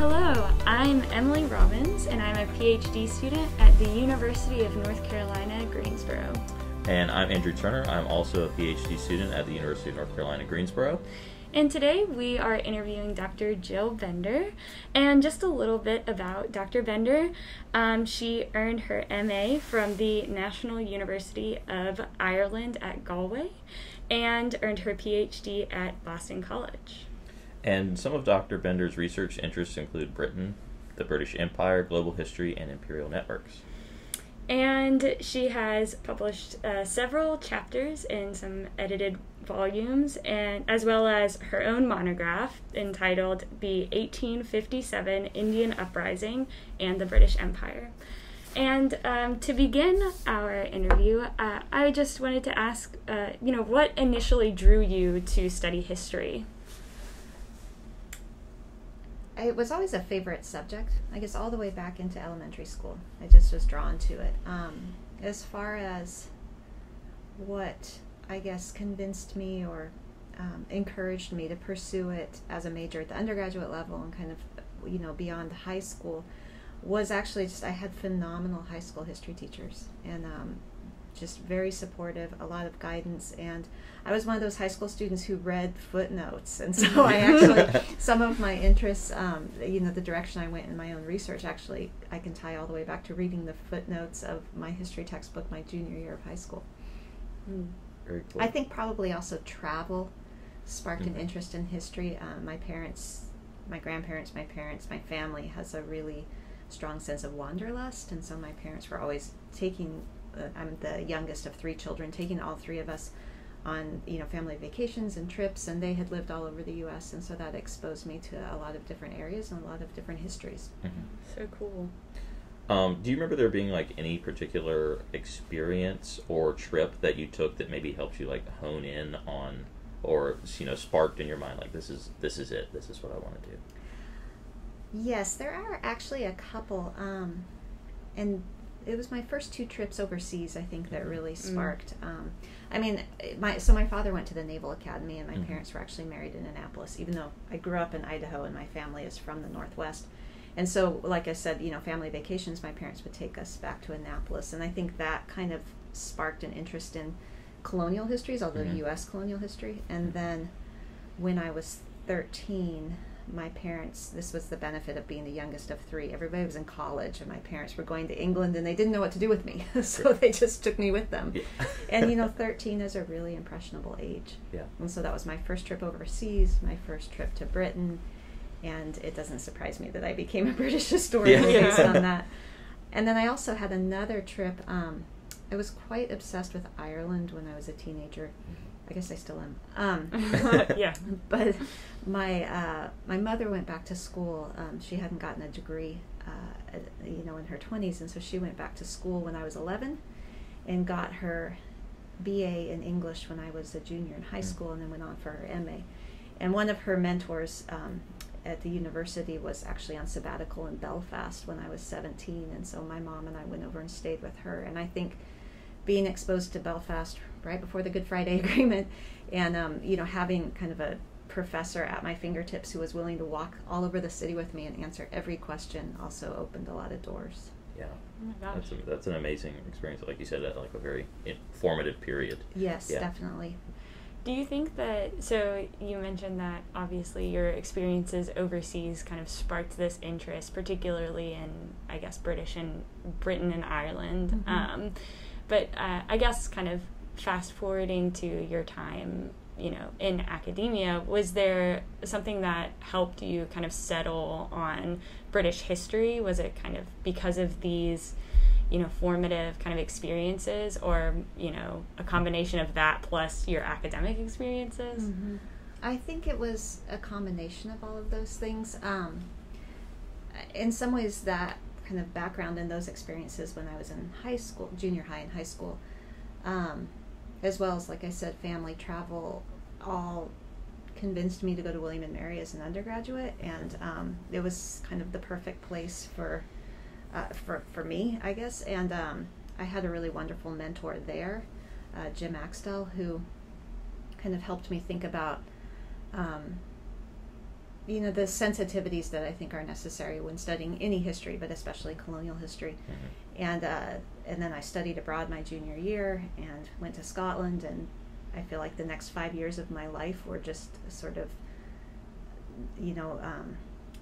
Hello, I'm Emilee Robbins, and I'm a PhD student at the University of North Carolina, Greensboro. And I'm Andrew Turner. I'm also a PhD student at the University of North Carolina, Greensboro. And today we are interviewing Dr. Jill Bender. And just a little bit about Dr. Bender. She earned her MA from the National University of Ireland at Galway and earned her PhD at Boston College. And some of Dr. Bender's research interests include Britain, the British Empire, global history, and imperial networks. And she has published several chapters in some edited volumes, and as well as her own monograph entitled The 1857 Indian Uprising and the British Empire. And to begin our interview, I just wanted to ask, what initially drew you to study history? It was always a favorite subject, I guess all the way back into elementary school. I just was drawn to it. As far as what, I guess, convinced me or encouraged me to pursue it as a major at the undergraduate level and kind of, beyond high school, was actually just I had phenomenal high school history teachers and just very supportive, a lot of guidance, and I was one of those high school students who read footnotes, and so I actually, some of my interests, the direction I went in my own research, actually, I can tie all the way back to reading the footnotes of my history textbook my junior year of high school. Very cool. I think probably also travel sparked an interest in history. My parents, my grandparents, my parents, my family has a really strong sense of wanderlust, and so my parents were always taking I'm the youngest of three children, taking all three of us on, family vacations and trips, and they had lived all over the U.S., and so that exposed me to a lot of different areas and a lot of different histories. Mm-hmm. So cool. Do you remember there being any particular experience or trip that you took that maybe helped you hone in on, or sparked in your mind this is it, this is what I want to do? Yes, there are actually a couple, and it was my first two trips overseas, I think, that really sparked. My father went to the Naval Academy, and my parents were actually married in Annapolis, even though I grew up in Idaho and my family is from the Northwest. And so, like I said, family vacations, my parents would take us back to Annapolis, and I think that kind of sparked an interest in colonial histories, although U.S. colonial history. And then when I was 13, my parents, this was the benefit of being the youngest of three, everybody was in college, and my parents were going to England, and they didn't know what to do with me, so they just took me with them. Yeah. And 13 is a really impressionable age. Yeah. And so that was my first trip overseas, my first trip to Britain, and it doesn't surprise me that I became a British historian based on that. And then I also had another trip. I was quite obsessed with Ireland when I was a teenager. I guess I still am. Yeah. But my mother went back to school. She hadn't gotten a degree, in her 20s, and so she went back to school when I was 11 and got her BA in English when I was a junior in high school, and then went on for her MA. And one of her mentors at the university was actually on sabbatical in Belfast when I was 17, and so my mom and I went over and stayed with her. And I think being exposed to Belfast right before the Good Friday Agreement, and having kind of a professor at my fingertips who was willing to walk all over the city with me and answer every question also opened a lot of doors. Yeah. Oh my gosh. That's an amazing experience. Like you said, that a very informative period. Yes, definitely. Do you think that, so you mentioned that obviously your experiences overseas kind of sparked this interest, particularly in, I guess, Britain and Ireland. But I guess kind of fast forwarding to your time, in academia, was there something that helped you kind of settle on British history? Was it kind of because of these, formative kind of experiences, or, a combination of that plus your academic experiences? I think it was a combination of all of those things. In some ways, that kind of background in those experiences when I was in high school, junior high and high school, as well as, like I said, family travel, all convinced me to go to William and Mary as an undergraduate, and it was kind of the perfect place for me, I guess. And I had a really wonderful mentor there, Jim Axtell, who kind of helped me think about the sensitivities that I think are necessary when studying any history, but especially colonial history. And then I studied abroad my junior year and went to Scotland, and I feel like the next 5 years of my life were just sort of,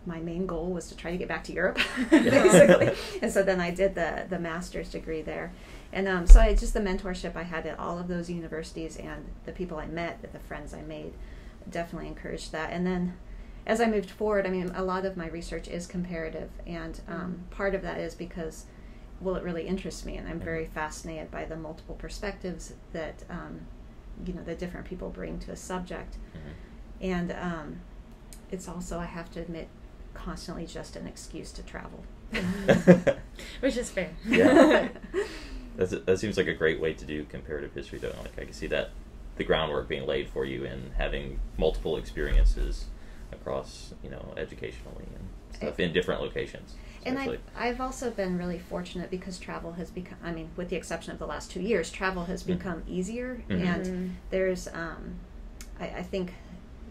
my main goal was to try to get back to Europe, basically. And so then I did the master's degree there. And so just the mentorship I had at all of those universities and the people I met, the friends I made, definitely encouraged that. And then as I moved forward, I mean, a lot of my research is comparative, and part of that is because, well, it really interests me, and I'm very fascinated by the multiple perspectives that, that different people bring to a subject. And it's also, I have to admit, constantly just an excuse to travel. Which is fair. Yeah. That seems like a great way to do comparative history, though. Like, I can see that the groundwork being laid for you in having multiple experiences across, educationally and stuff in different locations. And I've also been really fortunate because travel has become, I mean, with the exception of the last 2 years, travel has become easier. And there's, I think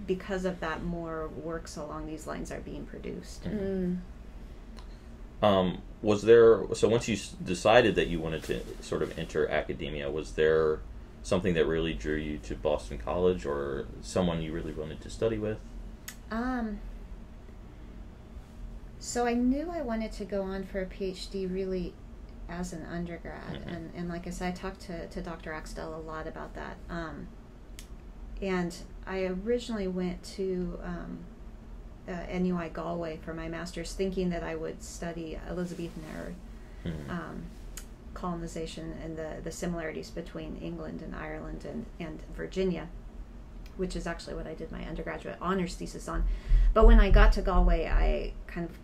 because of that, more works along these lines are being produced. Was there, so once you decided that you wanted to sort of enter academia, was there something that really drew you to Boston College, or someone you really wanted to study with? So I knew I wanted to go on for a PhD really as an undergrad. And like I said, I talked to Dr. Axtell a lot about that. And I originally went to NUI Galway for my master's, thinking that I would study Elizabethan era colonization and the similarities between England and Ireland and Virginia, which is actually what I did my undergraduate honors thesis on. But when I got to Galway, I kind of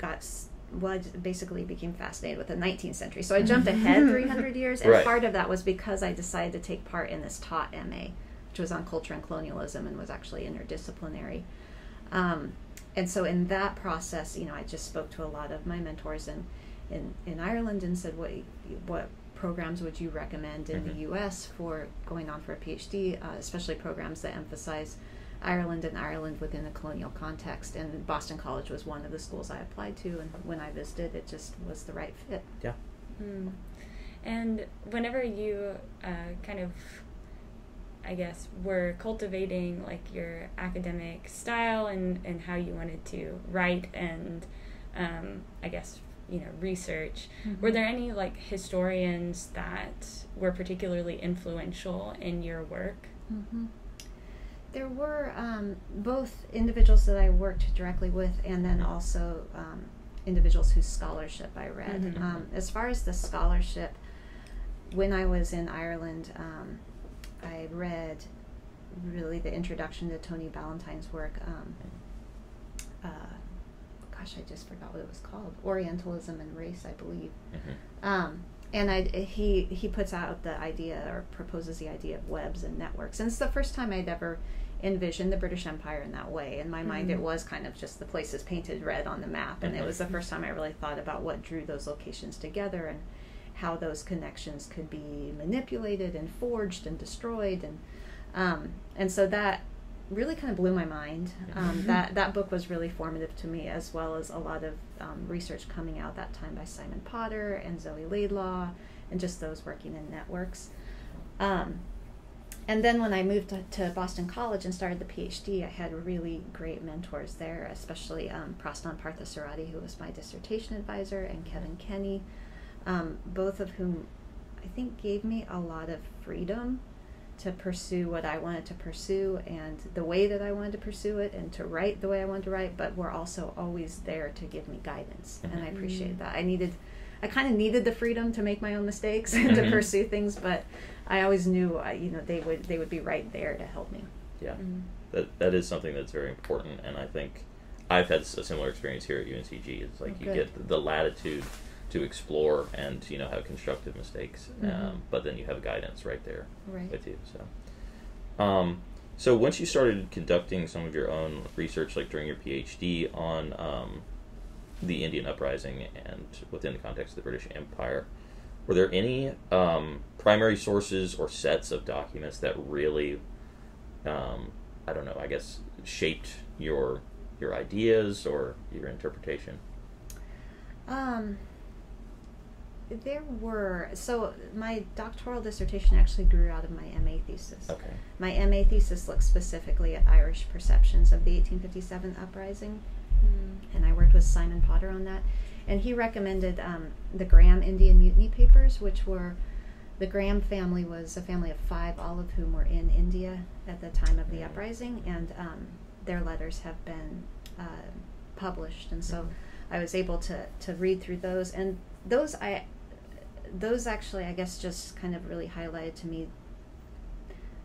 I basically became fascinated with the 19th century. So I jumped ahead 300 years, and part of that was because I decided to take part in this taught MA, which was on culture and colonialism and was actually interdisciplinary. And so in that process, I just spoke to a lot of my mentors in Ireland and said, what programs would you recommend in the U.S. for going on for a PhD, especially programs that emphasize Ireland and Ireland within a colonial context. And Boston College was one of the schools I applied to, and when I visited, it just was the right fit. Yeah. And whenever you kind of, I guess, were cultivating like your academic style and how you wanted to write and I guess, research, were there any like historians that were particularly influential in your work? There were both individuals that I worked directly with, and then also individuals whose scholarship I read. As far as the scholarship, when I was in Ireland, I read really the introduction to Tony Ballantyne's work. I just forgot what it was called. Orientalism and Race, I believe. And he puts out the idea, or proposes the idea, of webs and networks. And it's the first time I'd ever envisioned the British Empire in that way. In my mind, it was kind of just the places painted red on the map. And it was the first time I really thought about what drew those locations together and how those connections could be manipulated and forged and destroyed. And so that really kind of blew my mind. That book was really formative to me, as well as a lot of research coming out that time by Simon Potter and Zoe Laidlaw, and just those working in networks. And then when I moved to Boston College and started the PhD, I had really great mentors there, especially Prasnan Parthasarati, who was my dissertation advisor, and Kevin Kenny, both of whom I think gave me a lot of freedom to pursue what I wanted to pursue and the way that I wanted to pursue it, and to write the way I wanted to write, but were also always there to give me guidance. And I appreciated that. I kind of needed the freedom to make my own mistakes and to pursue things, but I always knew they would be right there to help me. Yeah. That is something that's very important, and I think I've had a similar experience here at UNCG. It's like you get the latitude to explore and have constructive mistakes, but then you have guidance right there with you. So once you started conducting some of your own research, like during your PhD on the Indian uprising and within the context of the British Empire, were there any primary sources or sets of documents that really, shaped your your ideas or your interpretation? There were, so my doctoral dissertation actually grew out of my MA thesis. Okay. My MA thesis looked specifically at Irish perceptions of the 1857 uprising, and I worked with Simon Potter on that. And he recommended the Graham Indian Mutiny Papers, which were, the Graham family was a family of 5, all of whom were in India at the time of the uprising, and their letters have been published. And so I was able to read through those, and those actually, I guess, just kind of really highlighted to me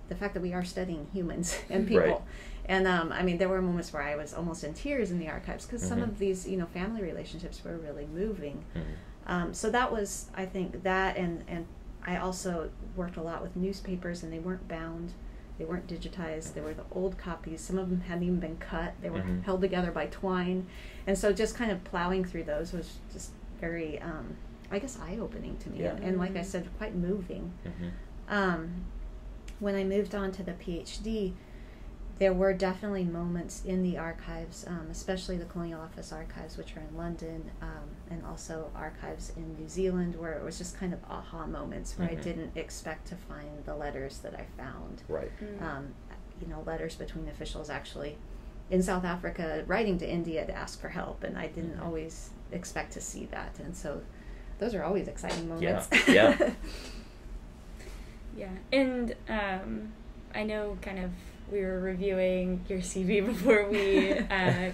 the fact that we are studying humans and people. Right. And I mean, there were moments where I was almost in tears in the archives because some of these, family relationships were really moving. So that was, I think, that, and I also worked a lot with newspapers, and they weren't bound, they weren't digitized, they were the old copies. Some of them hadn't even been cut, they were held together by twine. And so just kind of plowing through those was just very, I guess, eye-opening to me, and like I said, quite moving. When I moved on to the PhD, there were definitely moments in the archives, especially the Colonial Office archives, which are in London, and also archives in New Zealand, where it was just kind of aha moments where I didn't expect to find the letters that I found. Right. Letters between officials actually in South Africa writing to India to ask for help, and I didn't always expect to see that. And so those are always exciting moments. Yeah. Yeah. And I know kind of we were reviewing your CV before we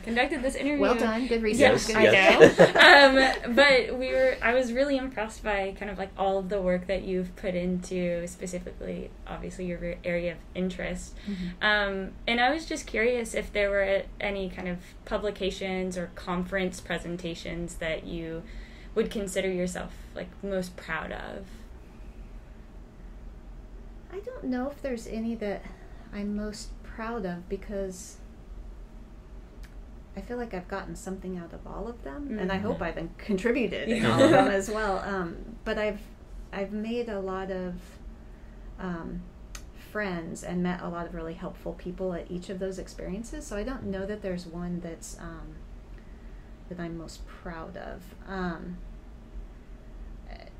conducted this interview. Well done, good research. Yes, I know. But I was really impressed by kind of like all of the work that you've put into specifically, obviously, your area of interest. And I was just curious if there were any kind of publications or conference presentations that you would consider yourself like most proud of. I don't know if there's any that I'm most proud of, because I feel like I've gotten something out of all of them, and I hope I've contributed in all of them as well. But I've made a lot of friends and met a lot of really helpful people at each of those experiences. So I don't know that there's one that's that I'm most proud of.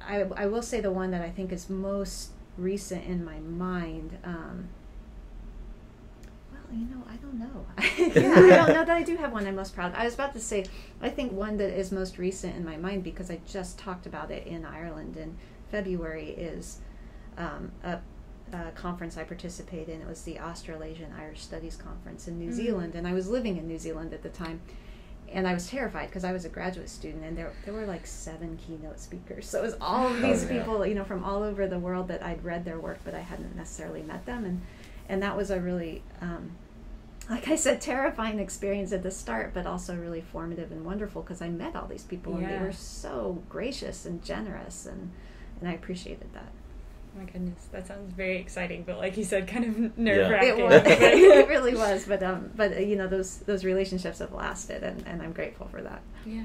I will say the one that I think is most recent in my mind. I don't know. I don't know that I do have one I'm most proud of. I was about to say, I think one that is most recent in my mind, because I just talked about it in Ireland in February, is a conference I participated in. It was the Australasian Irish Studies Conference in New Zealand, and I was living in New Zealand at the time. And I was terrified because I was a graduate student, and there were like 7 keynote speakers. So it was all of these people, from all over the world that I'd read their work, but I hadn't necessarily met them. And that was a really, like I said, terrifying experience at the start, but also really formative and wonderful, because I met all these people, and they were so gracious and generous, and I appreciated that. Oh my goodness, that sounds very exciting, but like you said, kind of nerve-wracking. It was. It really was, but those relationships have lasted, and I'm grateful for that. Yeah.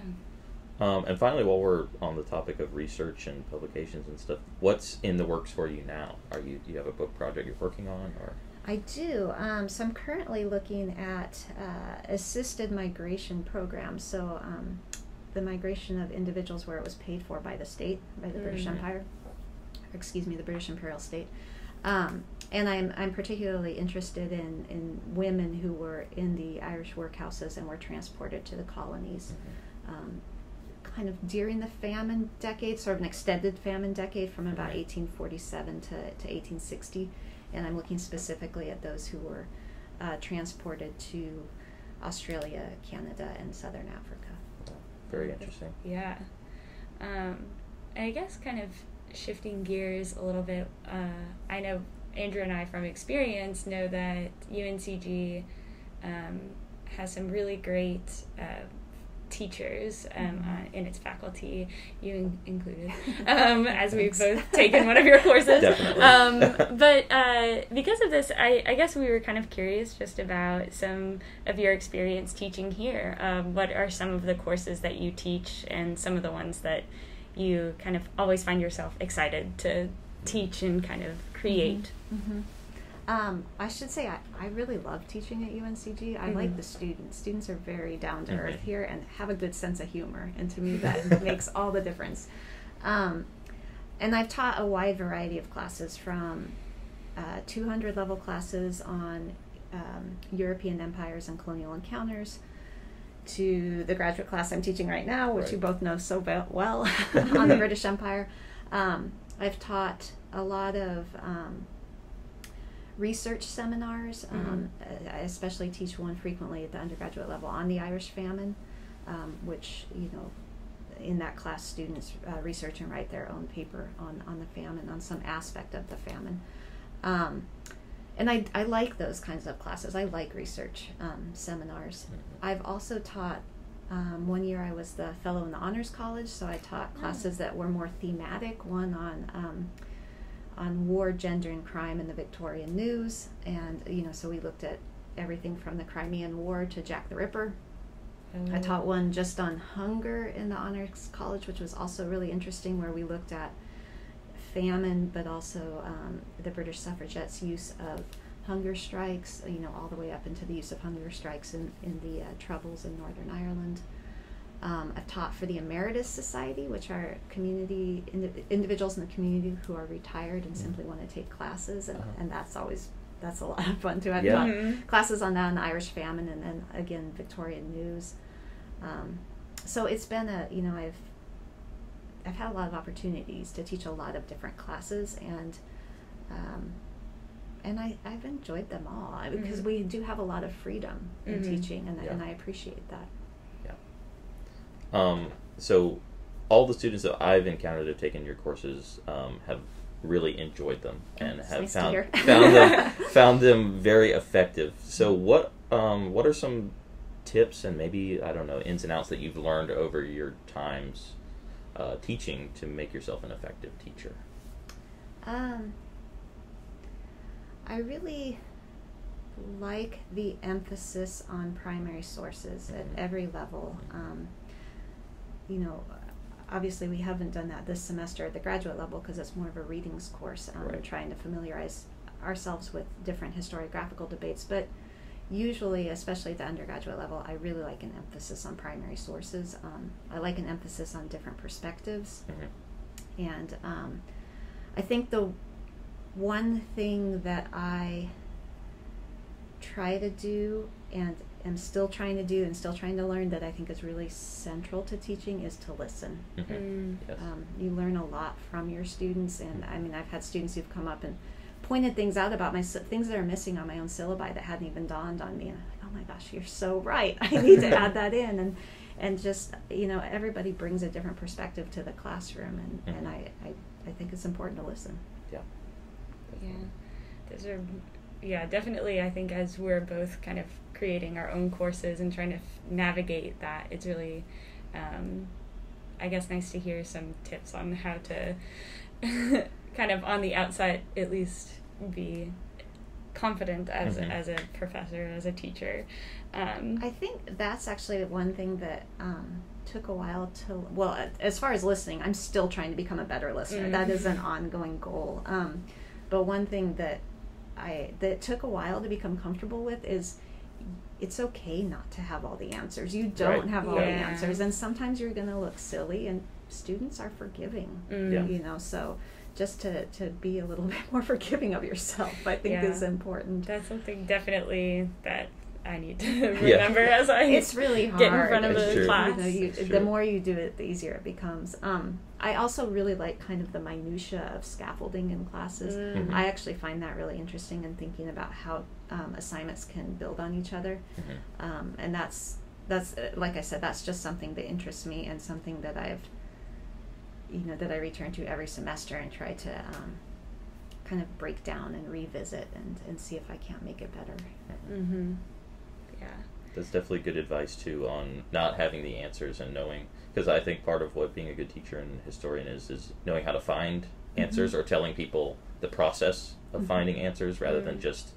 And finally, while we're on the topic of research and publications and stuff, what's in the works for you now? Do you have a book project you're working on, or? I do. So I'm currently looking at assisted migration programs. So the migration of individuals where it was paid for by the state, by the British Empire. The British Imperial State. And I'm particularly interested in women who were in the Irish workhouses and were transported to the colonies, kind of during the famine decade, sort of an extended famine decade from about 1847 to 1860. And I'm looking specifically at those who were transported to Australia, Canada, and Southern Africa. Very interesting. Yeah. I guess kind of shifting gears a little bit, I know Andrew and I from experience know that UNCG has some really great teachers in its faculty, you included, as we've both taken one of your courses. Definitely. But because of this, I guess we were kind of curious just about some of your experience teaching here. What are some of the courses that you teach, and some of the ones that you kind of always find yourself excited to teach and kind of create? I should say I really love teaching at UNCG. I like the students. Students are very down to earth here and have a good sense of humor, and to me that makes all the difference. And I've taught a wide variety of classes, from 200 level classes on European empires and colonial encounters, to the graduate class I'm teaching right now, which you both know so well, on the British Empire. I've taught a lot of research seminars. I especially teach one frequently at the undergraduate level on the Irish famine, which, in that class, students research and write their own paper on the famine, on some aspect of the famine. And I like those kinds of classes. I like research seminars. I've also taught, one year I was the fellow in the Honors College, so I taught classes that were more thematic, one on war, gender, and crime in the Victorian news. And, so we looked at everything from the Crimean War to Jack the Ripper. I taught one just on hunger in the Honors College, which was also really interesting, where we looked at famine, but also the British suffragettes' use of hunger strikes, all the way up into the use of hunger strikes in the Troubles in Northern Ireland. I've taught for the Emeritus Society, which are individuals in the community who are retired and simply want to take classes, and that's a lot of fun too. I've taught classes on that, on the Irish famine, and then again Victorian news. So it's been I've had a lot of opportunities to teach a lot of different classes, and I've enjoyed them all, because we do have a lot of freedom in teaching, and I appreciate that. So all the students that I've encountered that have taken your courses have really enjoyed them and have found them very effective. So what are some tips and maybe, I don't know, ins and outs that you've learned over your times teaching to make yourself an effective teacher? I really like the emphasis on primary sources at every level. Obviously we haven't done that this semester at the graduate level, because it's more of a readings course, trying to familiarize ourselves with different historiographical debates. But usually, especially at the undergraduate level, I really like an emphasis on primary sources. I like an emphasis on different perspectives. And I think the one thing that I try to do, and am still trying to do and still trying to learn, that I think is really central to teaching, is to listen. Yes. You learn a lot from your students, and I've had students who've come up and pointed things out about things that are missing on my own syllabi that hadn't even dawned on me, and I'm like, oh my gosh, you're so right, I need to add that in. And just, everybody brings a different perspective to the classroom, and I think it's important to listen. Those are, definitely. I think as we're both kind of creating our own courses and trying to navigate that, it's really, I guess, nice to hear some tips on how to kind of on the outside at least be confident as a professor, as a teacher. I think that's actually one thing that took a while as far as listening, I'm still trying to become a better listener. That is an ongoing goal. But one thing that took a while to become comfortable with is it's okay not to have all the answers. You don't have all the answers, and sometimes you're going to look silly, and students are forgiving, so just to be a little bit more forgiving of yourself, I think is important. That's something definitely that I need to remember as I it's really hard. Get in front of the class. The more you do it, the easier it becomes. I also really like kind of the minutia of scaffolding in classes. I actually find that really interesting in thinking about how assignments can build on each other. And that's like I said, that's just something that interests me, and something that I return to every semester and try to kind of break down and revisit and see if I can't make it better. That's definitely good advice too, on not having the answers and knowing, because I think part of what being a good teacher and historian is knowing how to find answers, or telling people the process of finding answers rather than just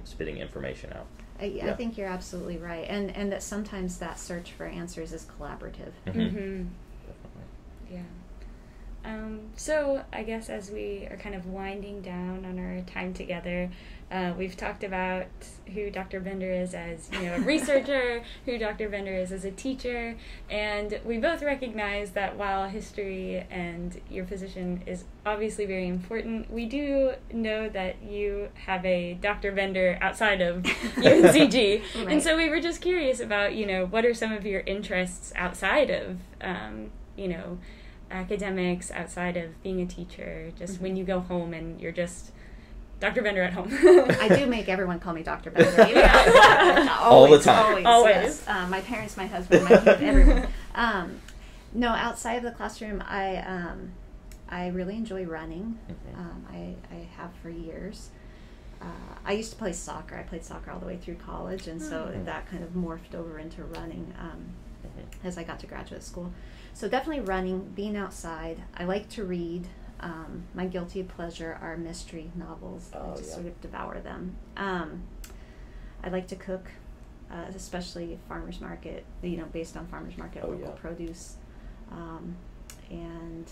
spitting information out. I think you're absolutely right, and that sometimes that search for answers is collaborative. Definitely. So I guess as we are kind of winding down on our time together, we've talked about who Dr. Bender is as, a researcher, who Dr. Bender is as a teacher, and we both recognize that while history and your position is obviously very important, we do know that you have a Dr. Bender outside of UNCG. Right. And so we were just curious about, what are some of your interests outside of, academics, outside of being a teacher, just when you go home and you're just Dr. Bender at home. I do make everyone call me Dr. Bender. All the time. Always. Yes. My parents, my husband, my kid, everyone. No, outside of the classroom, I really enjoy running. I have for years. I used to play soccer. I played soccer all the way through college, and so that kind of morphed over into running as I got to graduate school. So definitely running, being outside. I like to read. My guilty pleasure are mystery novels. I just sort of devour them. I like to cook, especially farmers market, based on farmers market, local produce. And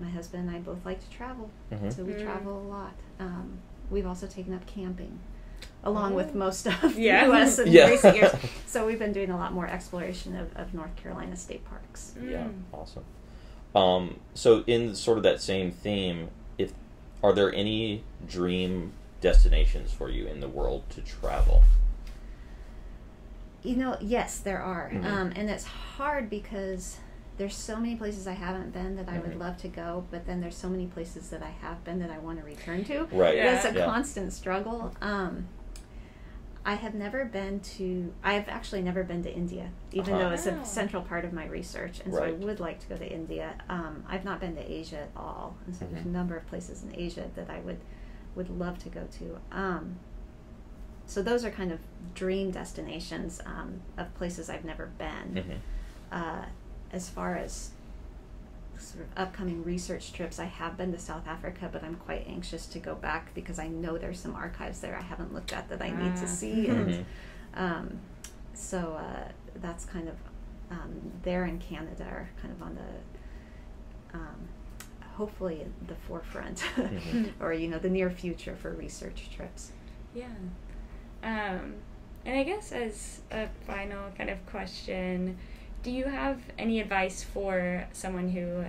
my husband and I both like to travel, so we travel a lot. We've also taken up camping, along with most of the U.S. in recent years. So we've been doing a lot more exploration of North Carolina state parks. Yeah, awesome. So in sort of that same theme, are there any dream destinations for you in the world to travel? Yes, there are. And it's hard because there's so many places I haven't been that I would love to go, but then there's so many places that I have been that I want to return to. Right. It's a constant struggle. I've actually never been to India, even though it's a central part of my research, and so I would like to go to India. I've not been to Asia at all, and so there's a number of places in Asia that I would love to go to. So those are kind of dream destinations of places I've never been. As far as sort of upcoming research trips, I have been to South Africa, but I'm quite anxious to go back because I know there's some archives there I haven't looked at that I need to see. And so that's kind of there in Canada are kind of on the hopefully the forefront or the near future for research trips. And I guess as a final kind of question, do you have any advice for someone who,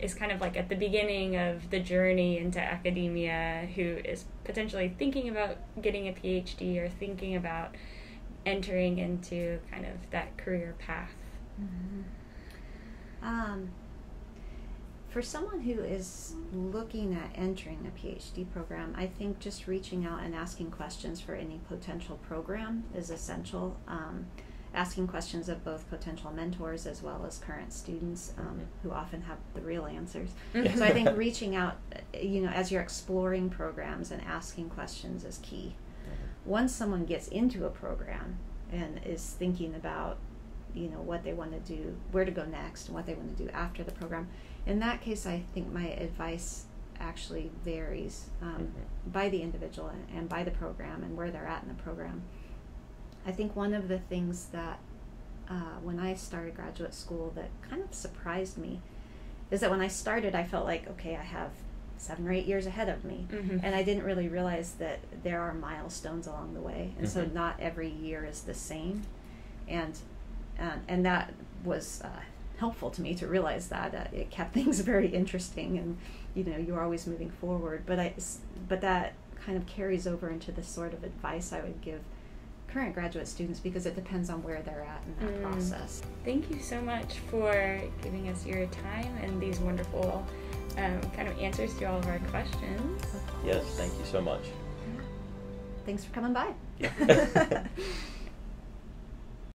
is kind of like at the beginning of the journey into academia, who is potentially thinking about getting a PhD or thinking about entering into kind of that career path? For someone who is looking at entering a PhD program, I think just reaching out and asking questions for any potential program is essential. Asking questions of both potential mentors as well as current students who often have the real answers. So I think reaching out, as you're exploring programs and asking questions is key. Once someone gets into a program and is thinking about, what they want to do, where to go next, and what they want to do after the program, in that case, I think my advice actually varies by the individual and by the program and where they're at in the program. I think one of the things that when I started graduate school that kind of surprised me is that when I started, I felt like, okay, I have 7 or 8 years ahead of me. And I didn't really realize that there are milestones along the way. And so not every year is the same. And that was helpful to me to realize that. It kept things very interesting and, you're always moving forward. But that kind of carries over into the sort of advice I would give current graduate students because it depends on where they're at in that process. Thank you so much for giving us your time and these wonderful kind of answers to all of our questions. Yes, thank you so much. Thanks for coming by. Yeah.